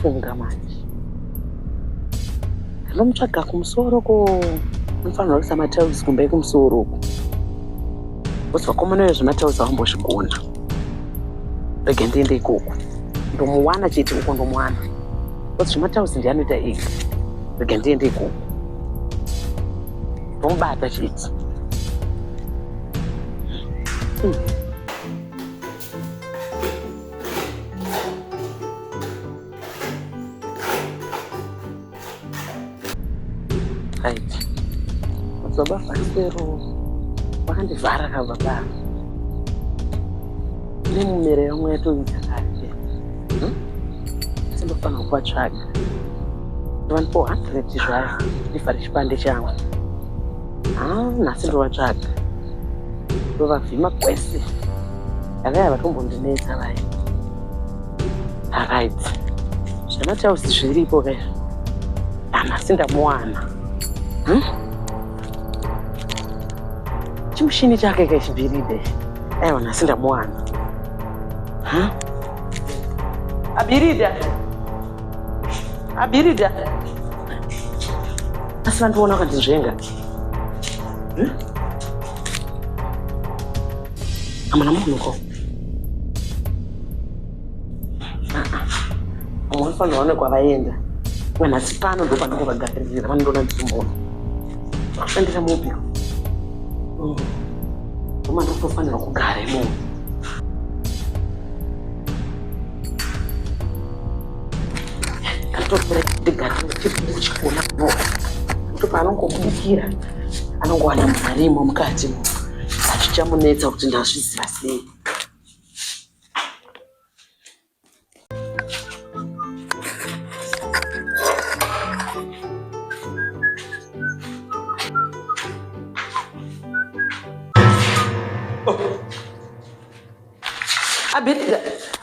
ndafunga manje. Lo mutsvaga kumusoro ko unofanira kuisa matails kumbe kumusoro uko. Bose vakomana vezvematails avambozvigona. Rege ndiende ikoko. Ndomuwana chete uko ndomuwana. Bose zvematails ndianoita ega. Rege ndiende ikoko. Ndomubata chete. Right. Baba fasero vakandivhara kababa. Nemumere yomwe yatoita kake. Sindofanira kuvatsvaga. Ndovani 400 zvayo ndivhare chipande changu. Nhasi ndovatsvaga. Ndovavhima kwese. Vakaya vatombondinetsa vaya. Right. Zvematausi zviripo kaya. Nhasi ndamuwana. Chimushini chake kachibhiride. Aiwa nhasi ndamuwana. Abirida. Asi vandiona kandizvenga. Amana munhuko. Unofanira kuona kwavaenda. Nhasi pano ndo pandokuvagaririra vanondoona ndirimbona. Vakushandira mupi? Uma ndotofanira kugara imomo. Katopera ndigara chikuona bo. Ndipo anongobudikira. Anongowana marimo mukati. Achichamunetsa kuti ndazviziva sei.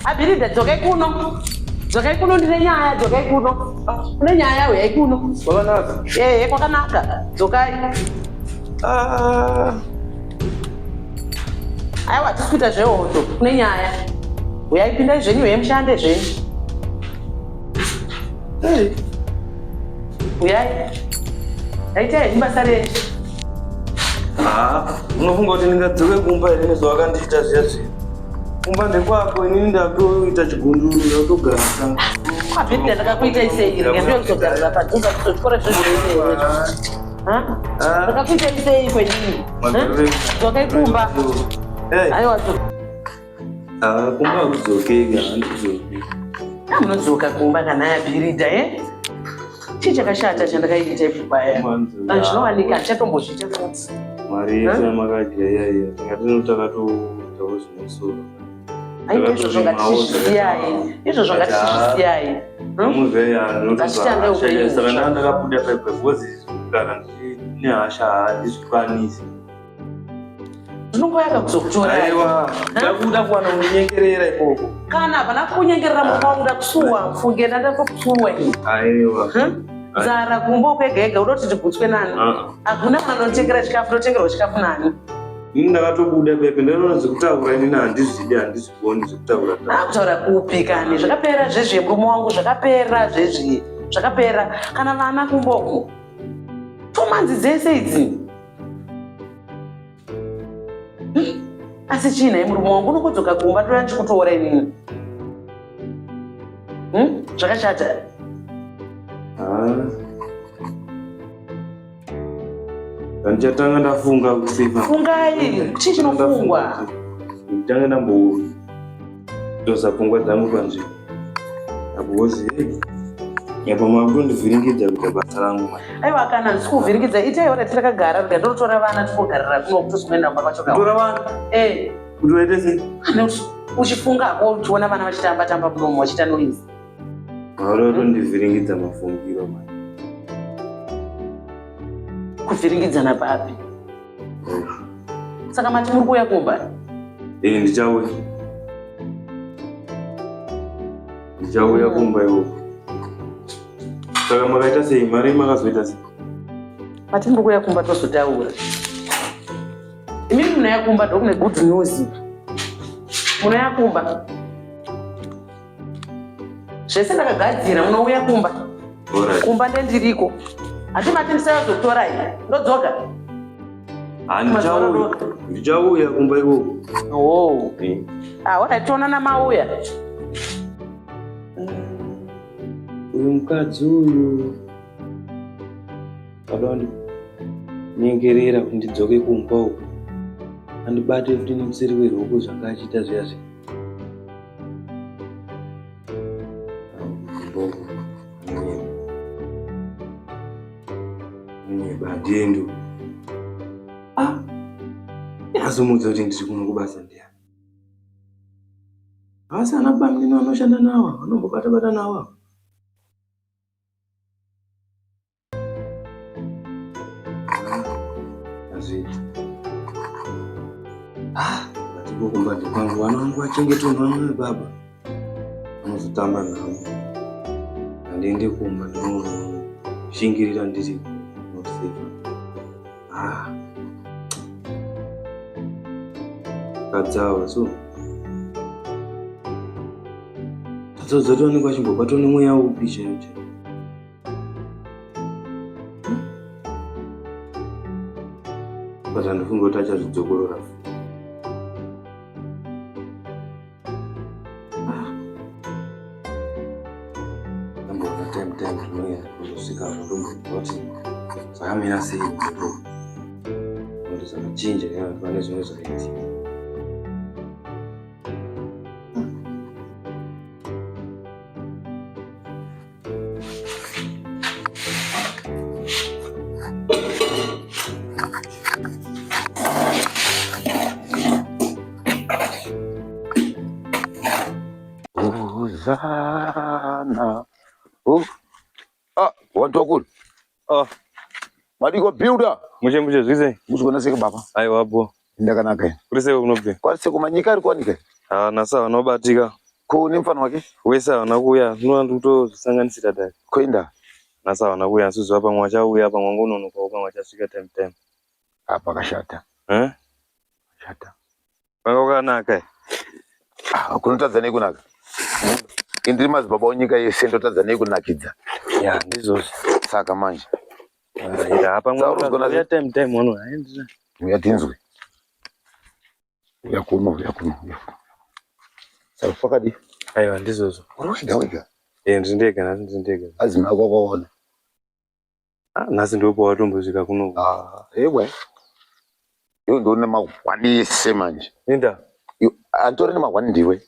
Abirida, dzokai kuno ndine nyaya, dzokai kuno. Kune nyaya uyai kuno. Kwakanaka. Kwakanaka. Dzokai. Aiwa, tisikuita zvehondo. Kune nyaya. Uyai pindai zvenyu yemushande zvenyu. Uyai. Aitai basa renyu. Unofunga kuti ndingadzoke kumba here nezuva wakandiita zviya. Kumba ndekwako, inini ndatoita chigunduru, ndatogara kangu. Abirida ndakakuitai sei? Ndiyonzogarira padhuze kuzvikora zvezvinoizei. Ndakakuitai sei kwenyini? Dzokai kumba. Aiwa kumba hakudzokeki, handidzoki. Munodzoka kumba kana Abirida, chii chakashata chandakaita ipfupa yaya? Zvinowanika handichatozviita futi. Mari yese yamakadya iyaiya, tingatinotakatoitawo zvinesoro. Izvozvo ngatizviziyai. Saka ndakabuda paipevozi kana nehasha handizvikwanisi. Zvinongoyaka kuzokutora. Aiwa, ndakuda kuwana kunyengerera ikoko. Kana hapana kunyengerera mukaunda kusuwa, mfunge ndatokusuwa. Aiwa. Zara kumba kwega ega unoti tigutswe nani? Hakuna vanotengera chikafu, totengerwa chikafu nani? Ini ndakatobuda pepe ndinoona zvekutaura inini handizvigoni zvekutaura. Kutaura kupi kani? Zvakapera zvezvi murume wangu, zvakapera zvezvi. Zvakapera. Kana vana kumboko. Pfumanzi dzese idzi. Asi china murume wangu unokodzoka kumba toya ndikutora inini. Zvakashata. Ndichatanga ndafunga kusefa. Fungai, chii chinofungwa? Nditanga ndambotosa pfungwa dzangu panzvimbo. Apozi yapo makundivhiringidza kuita basa rangu. Aiwa kana ndikuvhiringidza itai ora tirakagara rega ndotora vana tikogarira kuno kutozoenda kumba kwacho kawo. Tora vana? Kuti waite sei? Uchifungako uchiona vana vachitamba muromo vachiita noizi. Ndivhiringidza mafungiro mani. Kuvhiringidzana papi? Saka mati muri kuuya kumba? Ndichauya. Ndichauya kumba iwo. Saka makaita sei? Mari makazoita sei? Mati muri kuuya kumba tozotaura. Imini munoya kumba ndokune good news. Munoya kumba. zvese ndakagadzira munouya kumba. Kumba ndendiriko. Hatimati ndisazotora here. Ndodzoka. Ndichauya kumba ikoko. Oh. Watationana mauya. Uyu mukadzi uyu adandi nyengerera kuti ndidzoke kumba uku. Andibate kuti nemuseri weroko zvangachita zviya. Badendo. Yazomudza kuti ndiri kuno kubasa ndiani. Asi ana bamwe anoshanda nawo, anombobata nawo. Batiko kumba kwangu wanangu wachengetwa nawo baba. Anozotamba nawo. Andiende kumba shingirira ndiri kusefa. Kadzawa so. Tatozoti wanenge wachimbobatwa nemweya upi chaiwo. Bata ndofunga kuti achazvidzokorora. Ndambona time zvinoya kuzosvika kuti zvakamira sei ndipo. Kuti zvakachinja kana pane zvimwe zvaitika. Zana. Wantokulu. Madiko builder. Muche zvize. Muzvikona seka baba. Aiwa bo. Ndakanaka. Kurise kunobve. Kwase kumanyika ari kwanika. Nasa vanobatika. Ko nemfano wake? Wese vanakuya. Zvinowanza kutosanganisira dai. Koenda. Nasa vanakuya suzu apa mwacha uya apa mwangononoka apa mwacha svika time. Apa kashata. Shata. Pangakanaka. Kunotadza nei kunaka. Indiri madzibaba wenyika yese ndotadza nei kunakidza. Ya ndizvo. Saka manje. Ira apa mwacha time wano haindira. Uyatinzwe. Uyakuno. Saka pakadi. Aiwa ndizvo. Wega. Ndindega. Azima kwakwaona. Nasi ndopo watombosvika kuno. Ewe. Iwe ndone magwanise manje. Inda. Antori nemagwani ndiwe.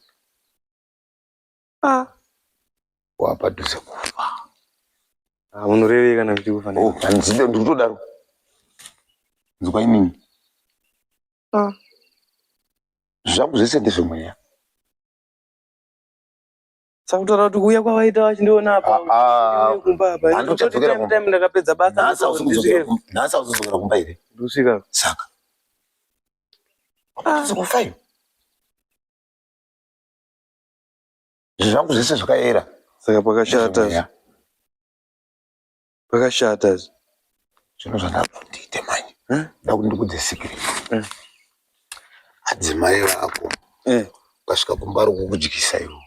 Wapadhuze kufa. Unoreveka kana kuti kufanira. Handizide ndikutodaro. Nzwa inini. Zvangu zvese ndezvemweya. Sakutaura kuti kuuya kwawaita wachindiona apa. Kumba apa. Andochadzokera kumba. Time ndakapedza basa. Nasa uzozokera kumba ere. Ndosvika. Saka. Wapadhuze kufa iyo. Zvangu zvese zvakaera. Saka pakashata. Zvino zvandabva ndiite manje. Ndakuti ndikudze secret. Adzimai vako. Ukasvika kumba rokukudyisa ivo.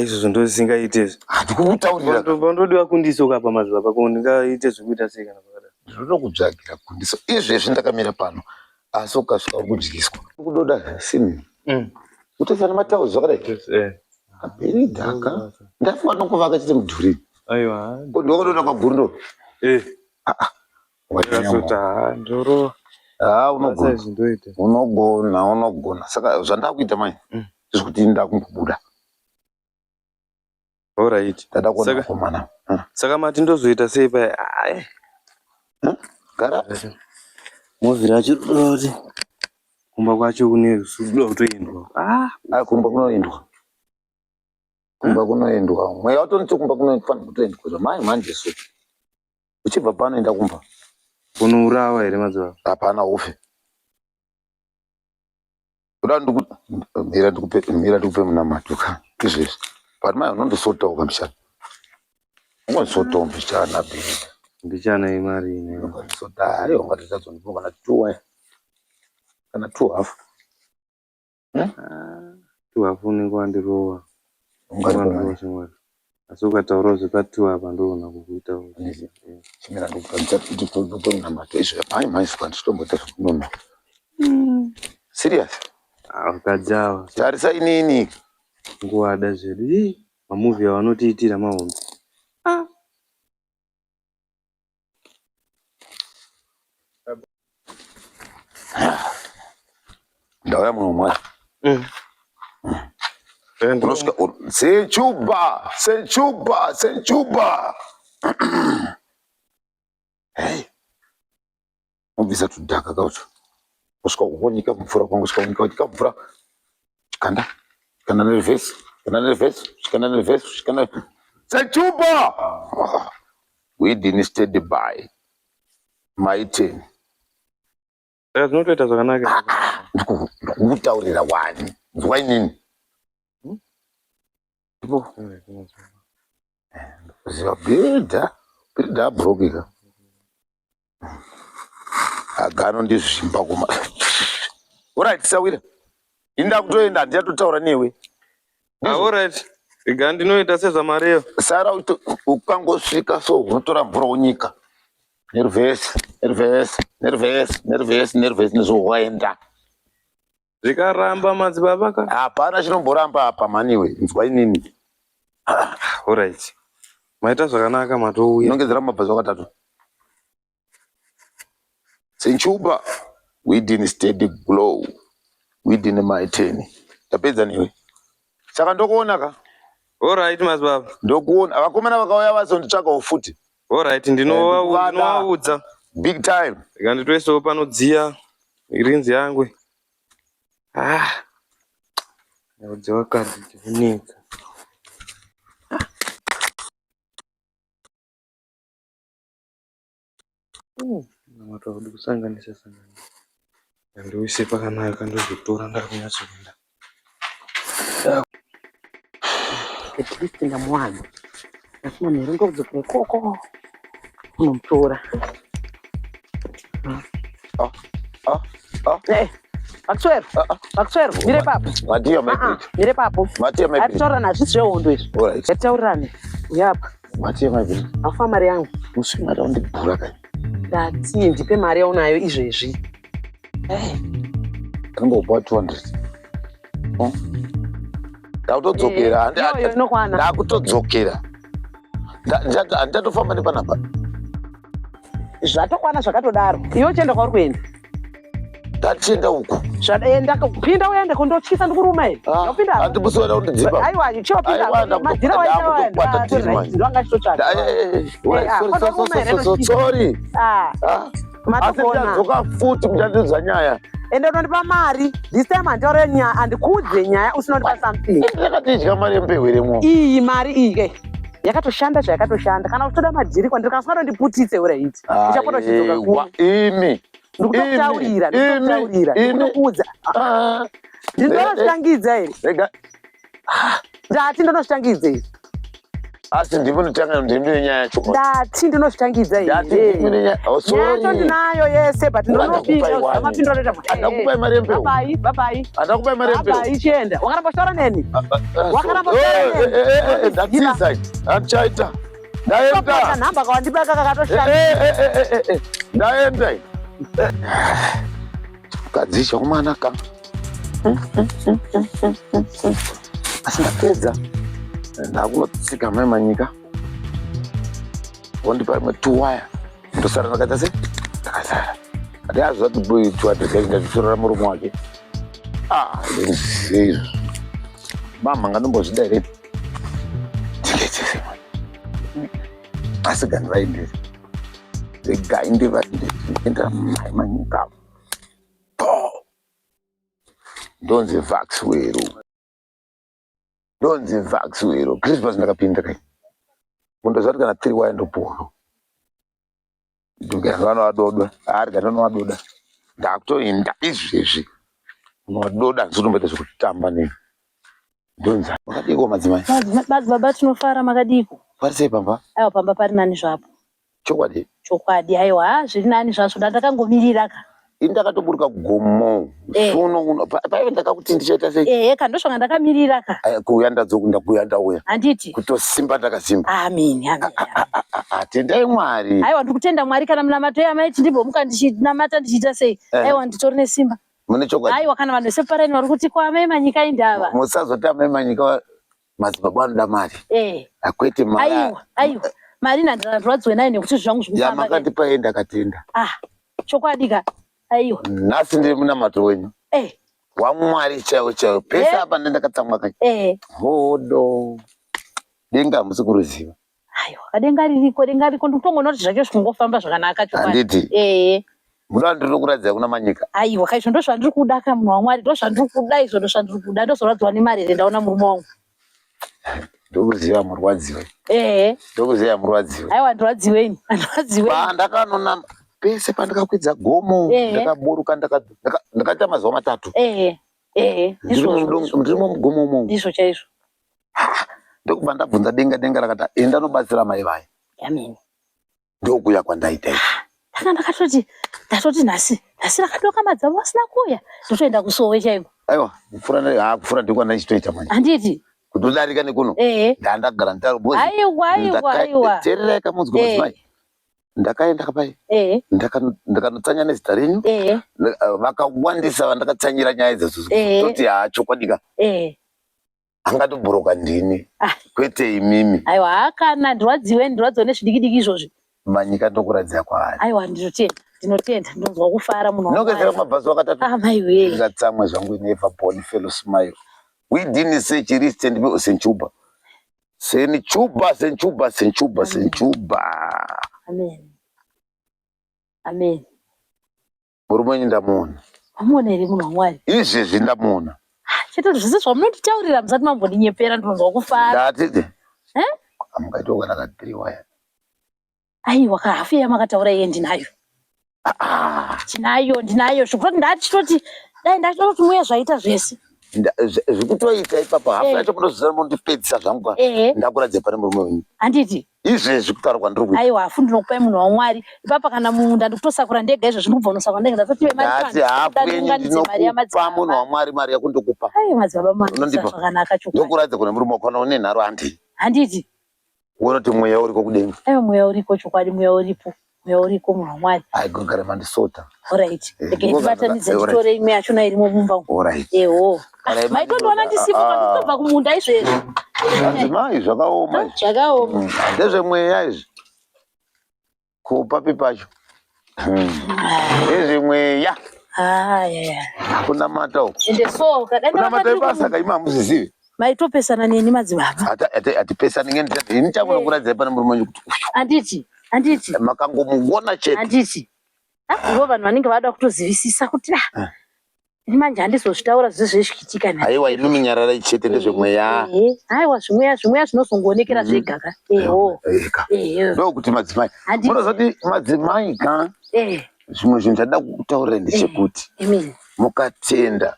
Izvozvo ndozisingaite. Handikukutaurira. Ndodiwa kundiso kapa mazuva pako ndingaite zvekuita sei kana pakadaro. Ndinoda kudzvagira kundiso. Izvezvi ndakamira pano. Asi ukasvika rokudyiswa. Kudoda sini. Utosana matauzo zvakadai. Apiri dhaka. Ndafunga nokuvaka chete mudhuri. Aiwa. Ndokododa kwagurundo. Wakasota ndoro. Unogona. Saka zvandakuita manje. Zvikuti ndakungobuda. Alright. Ndada kuona komana. Saka mati ndozoita sei pa. Gara. Movira chiroti. Kumba kwacho kune rusudo kutoendwa. Kumba kunoendwa. Mweya watonetse kumba kunofanira kutoendwa. Manje so. Uchibva pano enda kumba. Unourawa here mazuva? Hapana ufe. Uda mira ndikupe munamatuka. Izvezvi. But mai unondosota ukamshana. Unondosota ukamshana bhiri. Mbichana imari ine. Unondosota hayo ungatitadza ndipo kana 2 kana 2.5. 2.5 unenge wandirowa. Ungari chimwe. Asi ukataura zvakatiwa apa ndoona kukuita kuti. Chimira ndikutsa kuti toto namato izvo. Pai mais kwanditomboita zvokunona. Serious? Akajawa. Tarisa inini. Nguwada zvedu. Mamovie avanotiitira mahombe. Ndauya muno mwana. Senchuba. Hey. Mubvisa tudhaka kaucho. Kusvika kuonyika mvura kwangu, kusvika mvura. Chikanda nervesi. Senchuba! We didn't steady by. My team. Zvinotoita zvakanaka. Ndikutaurira wani. Ndwa inini. Birida brokika. Agano ndizvimba kuma. Alright, Sawira. Inda kutoenda ndiyatotaura newe. Alright. Iga ndinoita sezvamareyo. Sara ukangosvika so unotora mvura unyika. Nervous nezvowaenda. Zvikaramba madzibaba ka? Hapana chinomboramba apa maniwe. Nzwa inini. Alright. Maita zvakanaka matouya. Nongedzera mabhazi wakatatu. Senchuba. We didn't steady glow. We didn't maintain. Tapedza newe. Saka ndokuona ka? Alright madzibaba. Ndokuona. Vakomana vakauya vazonditsvaka futi. Alright, ndinovaudza. Big time. Ikanditoisawo panodziya irinzi yangu. Yaudzewa kadhi kunika. Namatoda kusanganisa. Ndoise pakanaka ndozvitora ndakunyatsoenda. At least ndamuwana. Asina miringo dzokere koko. Unomutora. Pakuswero, mire papo. Matiya my mire papo. Matiya my Atitaurana hazvisi zvehondo izvi. Alright. Atitaurane. Uyapa. Matiya my Afa mari yangu. Musina undibhura kai. Ndati ndipe mari yaunayo izvezvi. Ndambopa 200. Ndakutodzokera. Iyo inokwana. Ndakutodzokera. Ndatofamba nepanapa. Zvatokwana zvakatodaro. Iwe uchienda kwauri kuenda. Ndatienda uku. Zvadaenda kupinda uende kundotyisa ndikuruma ere. Ndopinda. Andibusoda undidzipa. Aiwa, chopinda. Madhira waenda. Ndwanga chitotsvaka. Sorry. Matokona. Ndadzoka futi mutandidza nyaya. Ende unondipa mari. This time andiore nyaya, andikuudze nyaya usinondipa something. Ndakatidya mari yembewu irimo. Iyi mari iyi yakatoshanda zvayakatoshanda. Kana utoda madhiri kwandiri kana usingado ndiputitse urayiti. Uchapoda chidzoka kuma. Imi. Ndikutaurira. Ndinokuudza. Ndinoshangidza ere. Rega. Ndati ndinoshangidza ere. Asi ndinotanga ndimire nyaya yacho. Ndati ndinoshangidza ere. Ndati ndimire nyaya. Yacho ndinayo yese but ndinopinda amapindura ndoita. Ndakupa mari yembewu. Bye. Ndakupa mari yembewu. Bye ichienda. Wakaramba kushora neni? Wakaramba kushora neni? Ndatiza. Anchaita. Ndaenda. Namba kawandipa kakatoshanda. Ndaenda. Kadzisha kumana ka. Asindapedza. Ndakunotsika manyika. Wondipa imwe 2 waya. Ndosara ndakaita se? Ndakasara. Adiazwa kuti boy 200 ndazvisorera murume wake. Ndizvo. Mama nganombozvida here. Tikechese. Asi gani vaindiri. Regai ndienda manyika. Ndonzi Vaxwero. Christmas ndakapinda kai. Undozvati kana 3 waya ndopuwa. Ndugana vana vadoda. Gana vadoda. Ndakutoenda izvezvi. Unododa nzotomboita zvekutamba nei. Ndonza. Wakadiko madzimai? Baba tinofara makadiko. Parisei pamba? Aiwa pamba pari nani zvapo. Chokwadi. Aiwa zviri nani zvazvo ndakangomirira ka. indakatoburuka gomo sono paive ndakakuti ndichaita sei kandosvanga ndakamirira ka kuuya ndakuya ndauya handiti kutosimba ndakasimba amini tendai Mwari. Aiwa ndikutenda Mwari kana munamato yamaiti ndibhomuka ndichinamata ndichiita sei aiwa nditori nesimba mune chokwadi aiwa kana vanhu vesepareni vari kuti kwamai manyika indava musazoti amai manyika madzibaba anoda mari akwete aiwa mari nandirarwadzwe nayo nekuti zvangu zvekufamba yamakatipa ndakatenda chokwadi ka aiwa nhasi ndiri munamato wenyu waMwari chaiwo chaiwo pese apa ndakatsamwa kanya hodo denga hamusi kuruziva aiwa denga ririko ndikutongoona kuti zvake zvingofamba zvakanaka chokwadi handiti muda ndiri kuradzira kuna manyika aiwa kaizvo ndo zvandiri kuda ka munhu waMwari ndo zvandiri kuda izvo ndo zvandiri kuda ndozorwadziwa nemari here ndaona murume wangu ndokuziva murwadziwe ndokuziva murwadziwe aiwa ndirwadziweni ndakanona pese pandakakwidza gomo ndakaburuka ndakaita mazuva 3 ndirimo mugomo umo ndizvo chaizvo ndokubva ndabvunza denga rakati enda nobatsira mai vayo amini ndokuya kwandaita ndakatoti nhasi rakadoka madzavo asina kuya ndotoenda kusowe chaiko aiwa kufura ndikwa ndaichitoita manje handiti kutodarika nekuno ndandagara aiwa tererai kamunzwa mudzimai ndakaenda kapai ndakanotsanya nezita renyu vakawandisa vandakatsanyira nyaya idzodzo toti chokwadika angatobhuroka ndini kwete imimi aiwa kana ndirwadziwe nezvidikidiki izvozvi manyika ndokuradzira kwaari aiwa ndinotenda ndonzwa kufara munhu nogezera mabhazi wakatatu maiwe ndingatsamwe zvangu never born fellow smile we didn't say chirist and me senchuba amen murume wenyu ndamuona wamuona here munhu waMwari izvezvi ndamuona chete zvese zvamunonditaurira musati mambondinyepera ndonzwa kufara ndatiti amungaitoka nakadhiriwaya aiwa kahafu yamakataura iye ndinayo ndinayo zvokuti ndatitoti dai ndachitoti muya zvaita zvese zvikutoita ipapa hafu yacho munozozana mundipedzisa zvangu ndakuradza pane murume wenyu handiti izvezvi kutaura kwandiri kuita aiwa hafu ndinokupai munhu waMwari ipapa kana munda ndikutosakura ndega izvo zvindikubva unosakura ndega ndatotive ndati hafu yenyu ndinokupa munhu waMwari mari yakundokupa madzibaba manondipa zvakanaka chokwadi ndokuradza kune murume wakona une nharo handiti uona kuti mweya uriko kudenga aiwa mweya uriko chokwadi mweya uriko munhu waMwari aigogara mandisota alright ndikaibatanidze nditore imwe yachona irimo mumba eho maitondiona ndisimuka ndikutobva kumunda izvezvi madzimai zvakaoma ndezvemweya izvi kupapi pacho ndezvemweya kunamata uko ende so kunamata ibasa kaima hamuzizivi maitopesana neni madzibaba hatipesani ngendini changu nokuradzai pane murume wenyu kuti handiti makangomuona chete handiti ivo vanhu vanenge vada kutozivisisa kuti ini manje handizozvitaura zvezvezvichitika aiwa imi minyararai chete ndezvemweya aiwa zvimweya zvinozongoonekera zvegaka ndokuti madzimai munozoti madzimai ka zvimwe zvinhu zvandida kutaurira ndechekuti mukatenda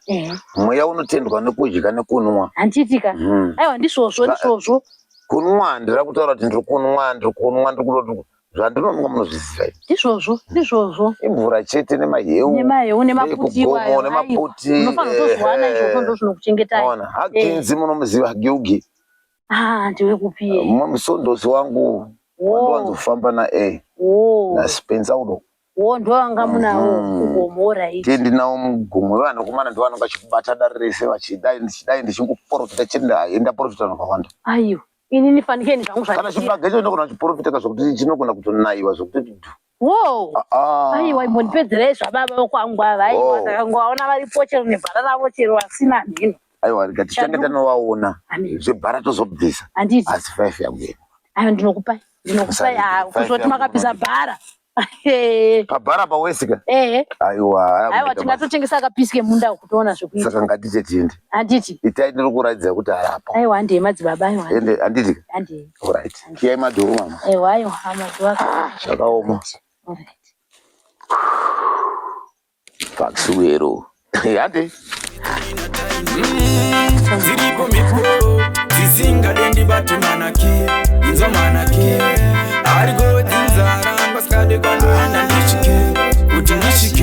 mweya unotendwa nekudya nekunwa handitika aiwa ndizvozvo kunwa ndira kutaura kuti ndiri kunwa zvandinonwa munozviziva ndizvozvo imvura chete nemaheu nemaputi unofanira kutozwana izvozvo ndo zvinokuchengetai hakinzi munomuziva geugi ndiwekupi musondosi wangu wandowanzofamba naspensa udo ndovanga munawo kugomora ndinawo mugomwe vanokumana ndovanonga achikubata dare rese vachidai ndichingoprofita chete ndaprofita nakawanda aiwa ini nifanikeni zvangu kana chibagecho ndinogona chiprofiteka zvokuti chinogona kutonaiwa zvokuti aiwa imbondipedzerai zvababa vokwangu ava aiwa ndakangovaona varipo chero nebhara ravo chero vasina nhino aiwa rika tichange tanovaona zvebhara tozobvisa asi 5 yangu aiwa ndinokupai kuzoti makabvisa bhara pabhara pawesika aiwa tingatotengesa kapisike munda kutoona zvekuita saka ngatite tiende handiti itai ndiri kuratidza kuti arapo aiwa handei madzibaba aiwa handiti alright kiyai madhuru mama aiwa madhuru zvakaoma paksuwero hande ziripo mikuro zisingadendi batimanake inzomanake arigodzinzara ngaskade kwandoenda ndishike kuti ndishike